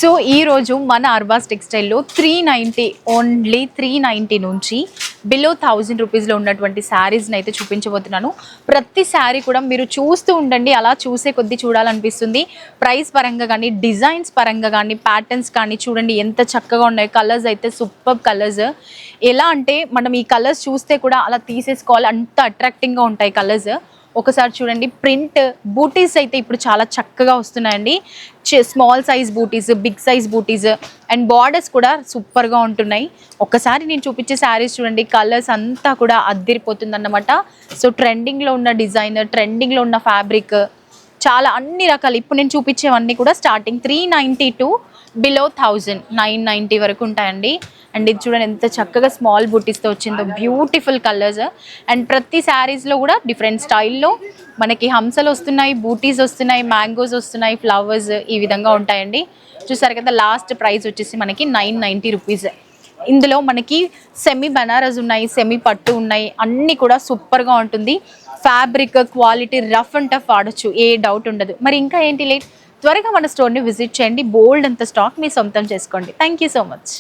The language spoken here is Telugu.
సో ఈరోజు మన అర్బాస్ టెక్స్టైల్లో 390 ఓన్లీ 390 నుంచి బిలో 1000 రూపీస్లో ఉన్నటువంటి శారీస్ని అయితే చూపించబోతున్నాను. ప్రతి శారీ కూడా మీరు చూస్తూ ఉండండి, అలా చూసే కొద్దీ చూడాలనిపిస్తుంది. ప్రైస్ పరంగా కానీ, డిజైన్స్ పరంగా కానీ, ప్యాటర్న్స్ కానీ చూడండి ఎంత చక్కగా ఉన్నాయి. కలర్స్ అయితే సూపర్ కలర్స్. ఎలా అంటే మనం ఈ కలర్స్ చూస్తే కూడా అలా తీసేసుకోవాలి, అంత అట్రాక్టింగ్గా ఉంటాయి కలర్స్. ఒకసారి చూడండి, ప్రింట్ బూటీస్ అయితే ఇప్పుడు చాలా చక్కగా వస్తున్నాయండి. Small size booties, big size booties and borders కూడా సూపర్గా ఉంటున్నాయి. ఒక్కసారి నేను చూపించే శారీస్ చూడండి, కలర్స్ అంతా కూడా అద్దిరిపోతుంది అన్నమాట. సో ట్రెండింగ్లో ఉన్న డిజైన్, ట్రెండింగ్లో ఉన్న ఫ్యాబ్రిక్, చాలా అన్ని రకాలు ఇప్పుడు నేను చూపించేవన్నీ కూడా స్టార్టింగ్ 390 టు బిలో 1000, 990 వరకు ఉంటాయండి. అండ్ ఇది చూడండి ఎంత చక్కగా స్మాల్ బూటీస్తో వచ్చిందో, బ్యూటిఫుల్ కలర్స్. అండ్ ప్రతి శారీస్లో కూడా డిఫరెంట్ స్టైల్లో మనకి హంసలు వస్తున్నాయి, బూటీస్ వస్తున్నాయి, మ్యాంగోస్ వస్తున్నాయి, ఫ్లవర్స్ ఈ విధంగా ఉంటాయండి. చూసారు కదా, లాస్ట్ ప్రైస్ వచ్చేసి మనకి 990 రూపీస్. ఇందులో మనకి సెమీ బనారస్ ఉన్నాయి, సెమీ పట్టు ఉన్నాయి, అన్నీ కూడా సూపర్గా ఉంటుంది. Fabric quality rough and tough వాడచ్చు, ఏ డౌట్ ఉండదు. మరి ఇంకా ఏంటి లేట్, త్వరగా మన స్టోర్ని విజిట్ చేయండి. బోల్డ్ అంత స్టాక్ మీ సొంతం చేసుకోండి. Thank you so much.